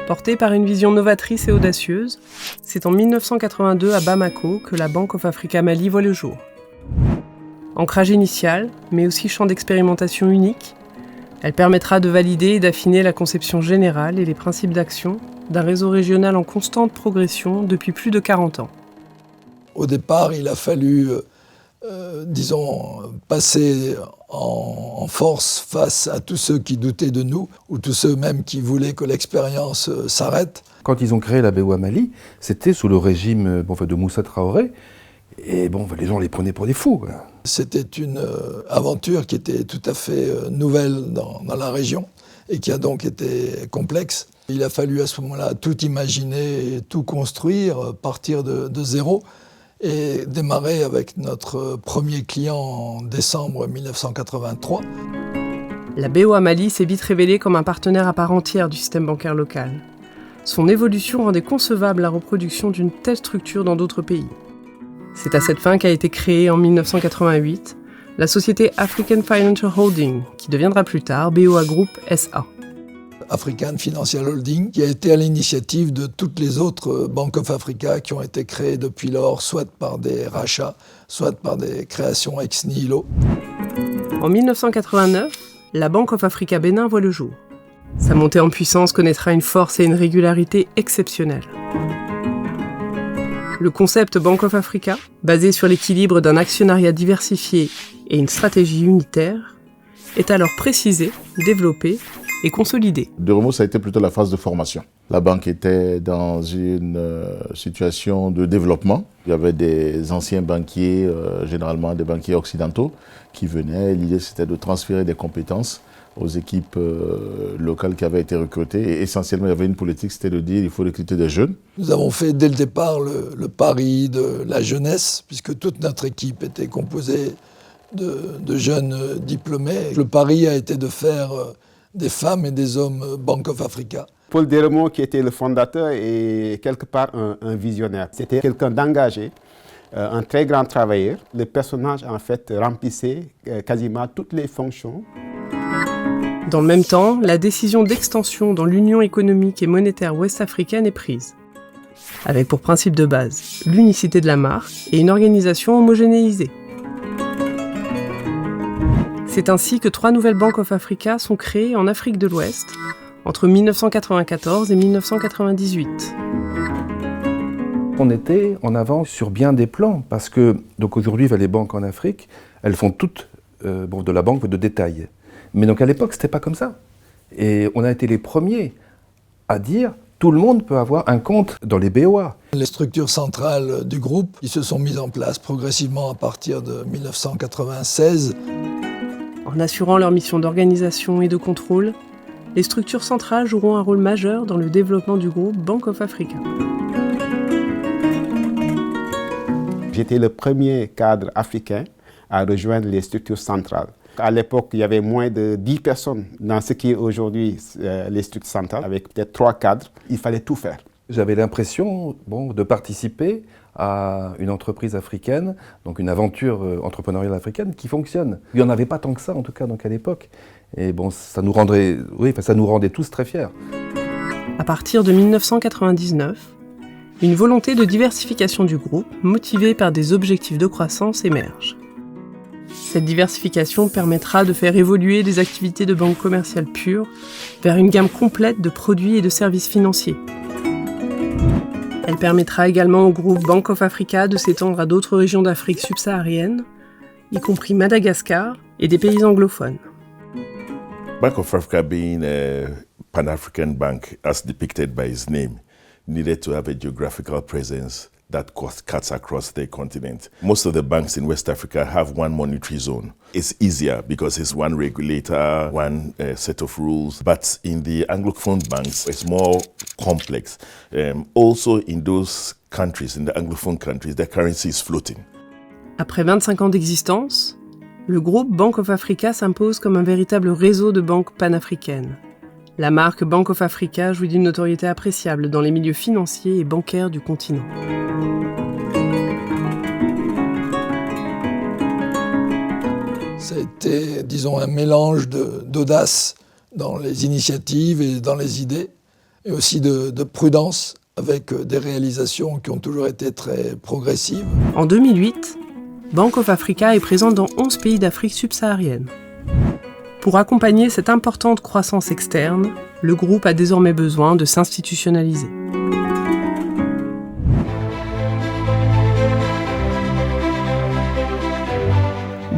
Portée par une vision novatrice et audacieuse, c'est en 1982 à Bamako que la Bank of Africa Mali voit le jour. Ancrage initial, mais aussi champ d'expérimentation unique, elle permettra de valider et d'affiner la conception générale et les principes d'action d'un réseau régional en constante progression depuis plus de 40 ans. Au départ, il a fallu, passer en force face à tous ceux qui doutaient de nous, ou tous ceux même qui voulaient que l'expérience s'arrête. Quand ils ont créé la BOA Mali, c'était sous le régime de Moussa Traoré, et les gens les prenaient pour des fous. C'était une aventure qui était tout à fait nouvelle dans la région, et qui a donc été complexe. Il a fallu à ce moment-là tout imaginer, tout construire, partir de zéro, et démarrer avec notre premier client en décembre 1983. La BOA Mali s'est vite révélée comme un partenaire à part entière du système bancaire local. Son évolution rendait concevable la reproduction d'une telle structure dans d'autres pays. C'est à cette fin qu'a été créée en 1988 la société African Financial Holding, qui deviendra plus tard BOA Group SA. African Financial Holding, qui a été à l'initiative de toutes les autres Bank of Africa qui ont été créées depuis lors, soit par des rachats, soit par des créations ex nihilo. En 1989, la Bank of Africa Bénin voit le jour. Sa montée en puissance connaîtra une force et une régularité exceptionnelles. Le concept Bank of Africa, basé sur l'équilibre d'un actionnariat diversifié et une stratégie unitaire, est alors précisé, développé et consolidé. De Remo, ça a été plutôt la phase de formation. La banque était dans une situation de développement. Il y avait des anciens banquiers, généralement des banquiers occidentaux, qui venaient. L'idée, c'était de transférer des compétences aux équipes locales qui avaient été recrutées. Et essentiellement, il y avait une politique, c'était de dire qu'il faut recruter des jeunes. Nous avons fait dès le départ le pari de la jeunesse, puisque toute notre équipe était composée de jeunes diplômés. Le pari a été de faire des femmes et des hommes Bank of Africa. Paul de Remo, qui était le fondateur, est quelque part un visionnaire. C'était quelqu'un d'engagé, un très grand travailleur. Le personnage, en fait, remplissait quasiment toutes les fonctions. Dans le même temps, la décision d'extension dans l'Union économique et monétaire ouest-africaine est prise, avec pour principe de base l'unicité de la marque et une organisation homogénéisée. C'est ainsi que 3 nouvelles Bank of Africa sont créées en Afrique de l'Ouest entre 1994 et 1998. On était en avance sur bien des plans, parce que aujourd'hui, les banques en Afrique, elles font toutes de la banque de détail. Mais donc à l'époque, c'était pas comme ça. Et on a été les premiers à dire tout le monde peut avoir un compte dans les BOA. Les structures centrales du groupe qui se sont mises en place progressivement à partir de 1996. En assurant leur mission d'organisation et de contrôle, les structures centrales joueront un rôle majeur dans le développement du groupe Bank of Africa. J'étais le premier cadre africain à rejoindre les structures centrales. À l'époque, il y avait moins de 10 personnes dans ce qui est aujourd'hui les structures centrales, avec peut-être 3 cadres. Il fallait tout faire. J'avais l'impression de participer à une entreprise africaine, donc une aventure entrepreneuriale africaine qui fonctionne. Il n'y en avait pas tant que ça, en tout cas, à l'époque. Et ça nous rendait tous très fiers. À partir de 1999, une volonté de diversification du groupe, motivée par des objectifs de croissance, émerge. Cette diversification permettra de faire évoluer des activités de banque commerciale pure vers une gamme complète de produits et de services financiers. Elle permettra également au groupe Bank of Africa de s'étendre à d'autres régions d'Afrique subsaharienne, y compris Madagascar et des pays anglophones. Bank of Africa, being a Pan-African bank, as depicted by its name, needed to have a geographical presence that cuts across the continent. Most of the banks in West Africa have one monetary zone. It's easier because it's one regulator, one set of rules. But in the Anglophone banks, it's more complex. Also in those countries, in the Anglophone countries, their currency is floating. Après 25 ans d'existence, le groupe Bank of Africa s'impose comme un véritable réseau de banques panafricaines. La marque Bank of Africa jouit d'une notoriété appréciable dans les milieux financiers et bancaires du continent. Ça a été, disons, un mélange d'audace dans les initiatives et dans les idées, et aussi de prudence, avec des réalisations qui ont toujours été très progressives. En 2008, Bank of Africa est présent dans 11 pays d'Afrique subsaharienne. Pour accompagner cette importante croissance externe, le groupe a désormais besoin de s'institutionnaliser.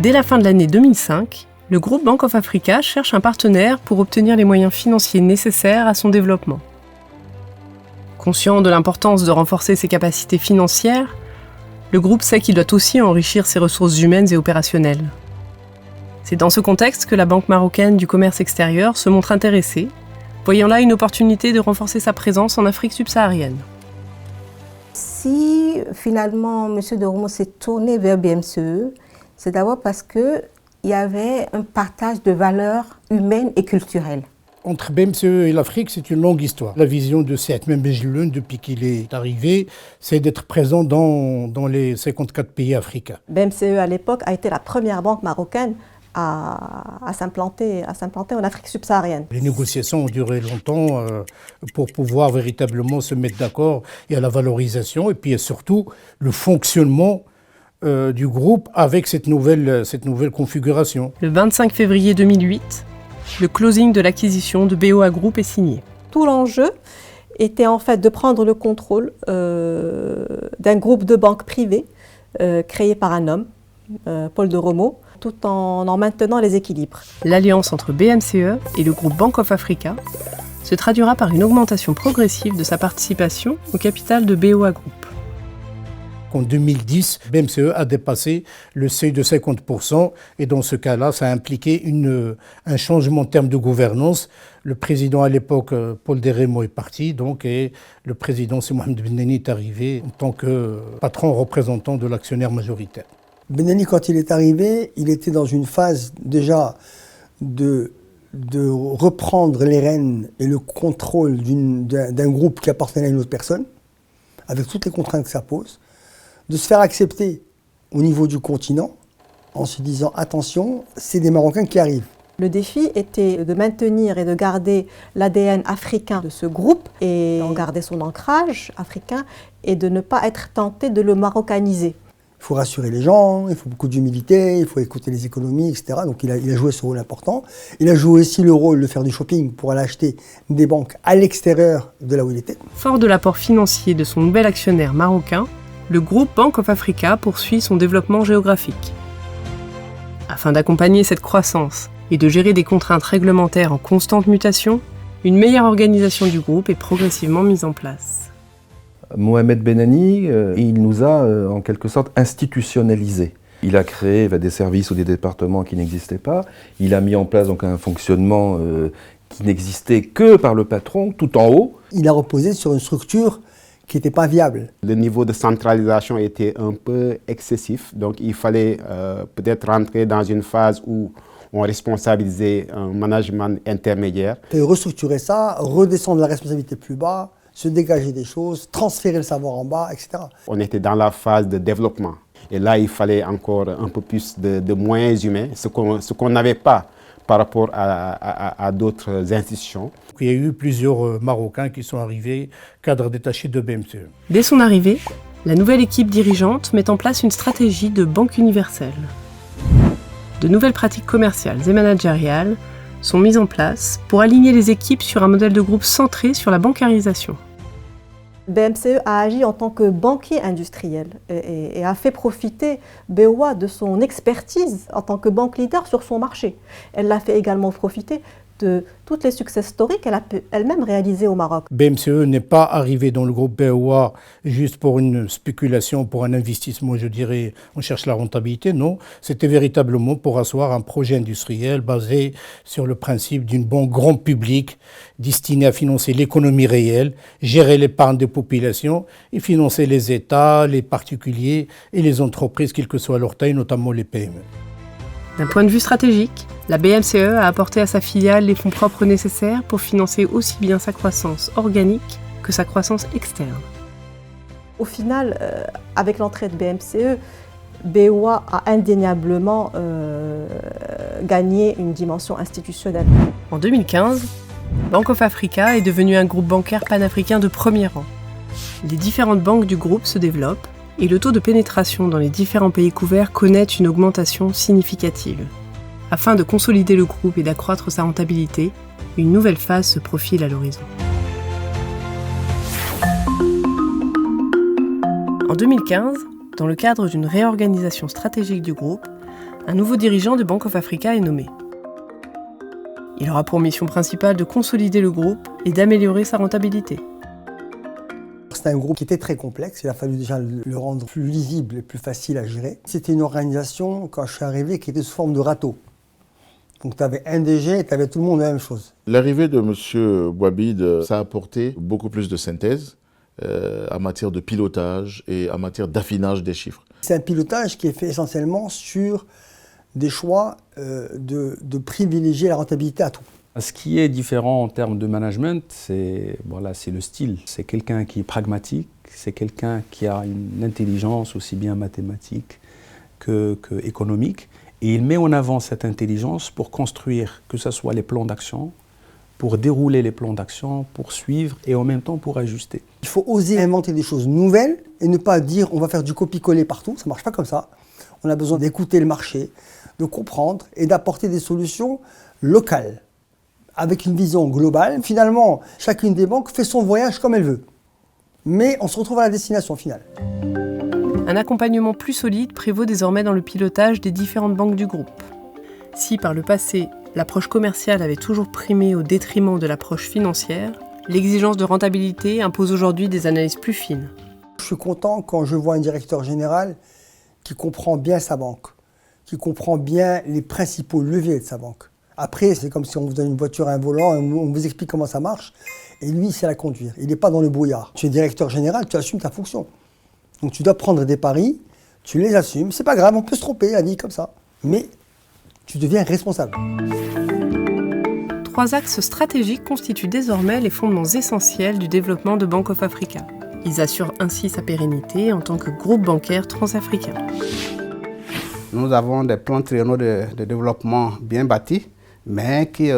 Dès la fin de l'année 2005, le groupe Bank of Africa cherche un partenaire pour obtenir les moyens financiers nécessaires à son développement. Conscient de l'importance de renforcer ses capacités financières, le groupe sait qu'il doit aussi enrichir ses ressources humaines et opérationnelles. C'est dans ce contexte que la Banque marocaine du commerce extérieur se montre intéressée, voyant là une opportunité de renforcer sa présence en Afrique subsaharienne. Si finalement M. de Romon s'est tourné vers BMCE, c'est d'abord parce qu'il y avait un partage de valeurs humaines et culturelles. Entre BMCE et l'Afrique, c'est une longue histoire. La vision de Seyd Membengelloune, depuis qu'il est arrivé, c'est d'être présent dans les 54 pays africains. BMCE, à l'époque, a été la première banque marocaine à s'implanter en Afrique subsaharienne. Les négociations ont duré longtemps pour pouvoir véritablement se mettre d'accord. Il y a la valorisation et puis surtout le fonctionnement du groupe avec cette nouvelle configuration. Le 25 février 2008, le closing de l'acquisition de BOA Group est signé. Tout l'enjeu était en fait de prendre le contrôle d'un groupe de banques privées créé par un homme, Paul de Romon, tout en maintenant les équilibres. L'alliance entre BMCE et le groupe Bank of Africa se traduira par une augmentation progressive de sa participation au capital de BOA Group. En 2010, BMCE a dépassé le seuil de 50% et dans ce cas-là, ça a impliqué un changement en termes de gouvernance. Le président à l'époque, Paul de Romon, est parti, donc, et le président, c'est Mohamed Bennani, est arrivé en tant que patron représentant de l'actionnaire majoritaire. Bennani, quand il est arrivé, il était dans une phase déjà de reprendre les rênes et le contrôle d'un groupe qui appartenait à une autre personne, avec toutes les contraintes que ça pose, de se faire accepter au niveau du continent en se disant « attention, c'est des Marocains qui arrivent ». Le défi était de maintenir et de garder l'ADN africain de ce groupe et d'en garder son ancrage africain et de ne pas être tenté de le maroccaniser. Il faut rassurer les gens, il faut beaucoup d'humilité, il faut écouter les économies, etc. Donc il a joué ce rôle important. Il a joué aussi le rôle de faire du shopping pour aller acheter des banques à l'extérieur de là où il était. Fort de l'apport financier de son nouvel actionnaire marocain, le groupe Bank of Africa poursuit son développement géographique. Afin d'accompagner cette croissance et de gérer des contraintes réglementaires en constante mutation, une meilleure organisation du groupe est progressivement mise en place. Mohamed Bennani, il nous a en quelque sorte institutionnalisés. Il a créé des services ou des départements qui n'existaient pas. Il a mis en place donc un fonctionnement qui n'existait que par le patron, tout en haut. Il a reposé sur une structure qui n'était pas viable. Le niveau de centralisation était un peu excessif, donc il fallait peut-être rentrer dans une phase où on responsabilisait un management intermédiaire. Et restructurer ça, redescendre la responsabilité plus bas, se dégager des choses, transférer le savoir en bas, etc. On était dans la phase de développement. Et là, il fallait encore un peu plus de moyens humains, ce qu'on n'avait pas par rapport à d'autres institutions. Il y a eu plusieurs Marocains qui sont arrivés, cadres détachés de BMCE. Dès son arrivée, la nouvelle équipe dirigeante met en place une stratégie de banque universelle. De nouvelles pratiques commerciales et managériales sont mises en place pour aligner les équipes sur un modèle de groupe centré sur la bancarisation. BMCE a agi en tant que banquier industriel et a fait profiter BOA de son expertise en tant que banque leader sur son marché. Elle l'a fait également profiter de toutes les success stories qu'elle a pu elle-même réaliser au Maroc. BMCE n'est pas arrivé dans le groupe BOA juste pour une spéculation, pour un investissement, je dirais, on cherche la rentabilité, non. C'était véritablement pour asseoir un projet industriel basé sur le principe d'une banque grand public destinée à financer l'économie réelle, gérer l'épargne des populations et financer les États, les particuliers et les entreprises, quelle que soit leur taille, notamment les PME. D'un point de vue stratégique, la BMCE a apporté à sa filiale les fonds propres nécessaires pour financer aussi bien sa croissance organique que sa croissance externe. Au final, avec l'entrée de BMCE, BOA a indéniablement gagné une dimension institutionnelle. En 2015, Bank of Africa est devenu un groupe bancaire panafricain de premier rang. Les différentes banques du groupe se développent et le taux de pénétration dans les différents pays couverts connaît une augmentation significative. Afin de consolider le groupe et d'accroître sa rentabilité, une nouvelle phase se profile à l'horizon. En 2015, dans le cadre d'une réorganisation stratégique du groupe, un nouveau dirigeant de Bank of Africa est nommé. Il aura pour mission principale de consolider le groupe et d'améliorer sa rentabilité. C'était un groupe qui était très complexe, il a fallu déjà le rendre plus lisible et plus facile à gérer. C'était une organisation, quand je suis arrivé, qui était sous forme de râteau. Donc tu avais un DG et tu avais tout le monde la même chose. L'arrivée de M. Bouabid, ça a apporté beaucoup plus de synthèse en matière de pilotage et en matière d'affinage des chiffres. C'est un pilotage qui est fait essentiellement sur des choix de privilégier la rentabilité à tout. Ce qui est différent en termes de management, c'est le style. C'est quelqu'un qui est pragmatique, c'est quelqu'un qui a une intelligence aussi bien mathématique que économique. Et il met en avant cette intelligence pour construire, que ce soit les plans d'action, pour dérouler les plans d'action, pour suivre et en même temps pour ajuster. Il faut oser inventer des choses nouvelles et ne pas dire on va faire du copier-coller partout, ça ne marche pas comme ça. On a besoin d'écouter le marché, de comprendre et d'apporter des solutions locales, avec une vision globale. Finalement, chacune des banques fait son voyage comme elle veut. Mais on se retrouve à la destination finale. Un accompagnement plus solide prévaut désormais dans le pilotage des différentes banques du groupe. Si par le passé, l'approche commerciale avait toujours primé au détriment de l'approche financière, l'exigence de rentabilité impose aujourd'hui des analyses plus fines. Je suis content quand je vois un directeur général qui comprend bien sa banque, qui comprend bien les principaux leviers de sa banque. Après, c'est comme si on vous donne une voiture à un volant, on vous explique comment ça marche, et lui, il sait la conduire. Il n'est pas dans le brouillard. Tu es directeur général, tu assumes ta fonction. Donc tu dois prendre des paris, tu les assumes, c'est pas grave, on peut se tromper, la vie comme ça. Mais tu deviens responsable. 3 axes stratégiques constituent désormais les fondements essentiels du développement de Bank of Africa. Ils assurent ainsi sa pérennité en tant que groupe bancaire transafricain. Nous avons des plans triennaux de développement bien bâtis, mais qui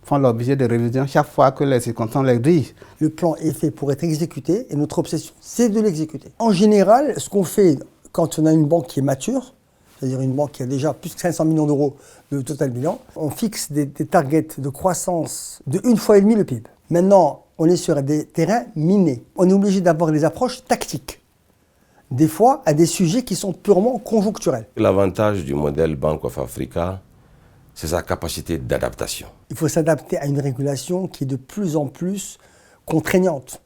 font l'objet de révisions chaque fois que les circonstances l'exigent. Le plan est fait pour être exécuté et notre obsession, c'est de l'exécuter. En général, ce qu'on fait quand on a une banque qui est mature, c'est-à-dire une banque qui a déjà plus de 500 millions d'euros de total bilan, on fixe des targets de croissance de 1,5 fois le PIB. Maintenant, on est sur des terrains minés. On est obligé d'avoir des approches tactiques, des fois à des sujets qui sont purement conjoncturels. L'avantage du modèle Bank of Africa, c'est sa capacité d'adaptation. Il faut s'adapter à une régulation qui est de plus en plus contraignante,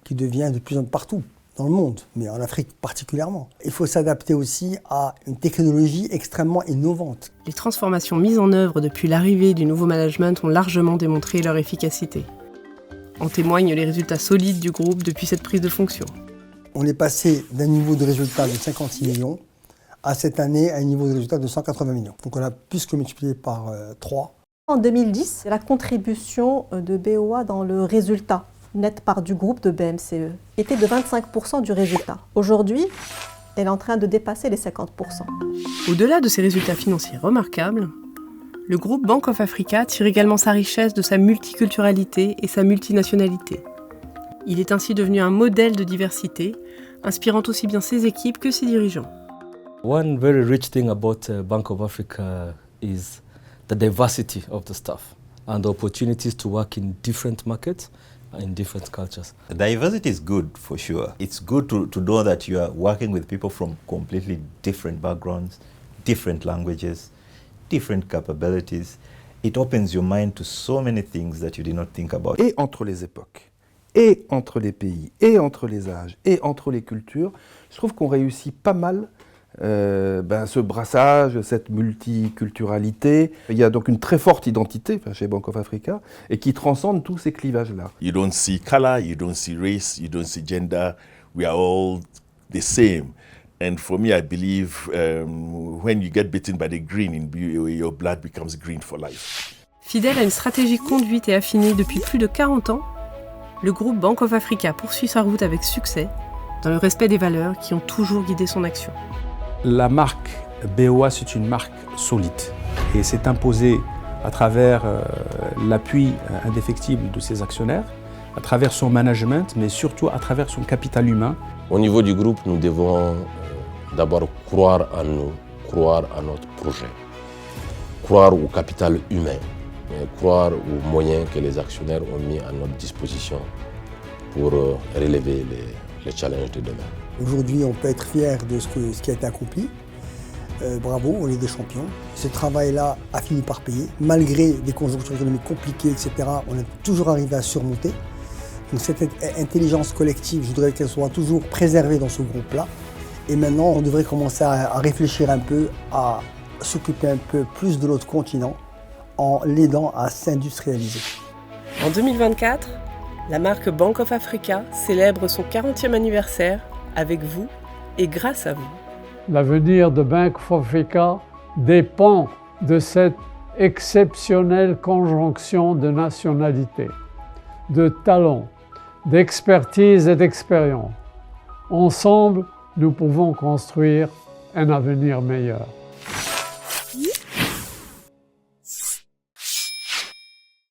qui devient de plus en plus partout dans le monde, mais en Afrique particulièrement. Il faut s'adapter aussi à une technologie extrêmement innovante. Les transformations mises en œuvre depuis l'arrivée du nouveau management ont largement démontré leur efficacité. En témoignent les résultats solides du groupe depuis cette prise de fonction. On est passé d'un niveau de résultat de 56 millions à cette année à un niveau de résultat de 180 millions. Donc on a plus que multiplié par 3. En 2010, la contribution de BOA dans le résultat net part du groupe de BMCE était de 25% du résultat. Aujourd'hui, elle est en train de dépasser les 50%. Au-delà de ces résultats financiers remarquables, le groupe Bank of Africa tire également sa richesse de sa multiculturalité et sa multinationalité. Il est ainsi devenu un modèle de diversité, inspirant aussi bien ses équipes que ses dirigeants. One very rich thing about Bank of Africa is the diversity of the staff and the opportunities to work in different markets and in different cultures. Diversity is good for sure. It's good to know that you are working with people from completely different backgrounds, different languages, different capabilities. It opens your mind to so many things that you did not think about. Et entre les époques, et entre les pays, et entre les âges, et entre les cultures, je trouve qu'on réussit pas mal ce brassage, cette multiculturalité. Il y a donc une très forte identité chez Bank of Africa et qui transcende tous ces clivages-là. You don't see color, you don't see race, you don't see gender. We are all the same. And for me, I believe when you get bitten by the green, your blood becomes green for life. Fidèle à une stratégie conduite et affinée depuis plus de 40 ans, le groupe Bank of Africa poursuit sa route avec succès, dans le respect des valeurs qui ont toujours guidé son action. La marque BOA, c'est une marque solide et s'est imposée à travers l'appui indéfectible de ses actionnaires, à travers son management, mais surtout à travers son capital humain. Au niveau du groupe, nous devons d'abord croire en nous, croire à notre projet, croire au capital humain, croire aux moyens que les actionnaires ont mis à notre disposition pour relever les challenges de demain. Aujourd'hui, on peut être fier de ce qui a été accompli. Bravo, on est des champions. Ce travail-là a fini par payer. Malgré des conjonctures économiques compliquées, etc., on a toujours arrivé à surmonter. Donc cette intelligence collective, je voudrais qu'elle soit toujours préservée dans ce groupe-là. Et maintenant, on devrait commencer à réfléchir un peu, à s'occuper un peu plus de notre continent en l'aidant à s'industrialiser. En 2024, la marque Bank of Africa célèbre son 40e anniversaire avec vous et grâce à vous. L'avenir de Bank of Africa dépend de cette exceptionnelle conjonction de nationalités, de talents, d'expertise et d'expérience. Ensemble, nous pouvons construire un avenir meilleur.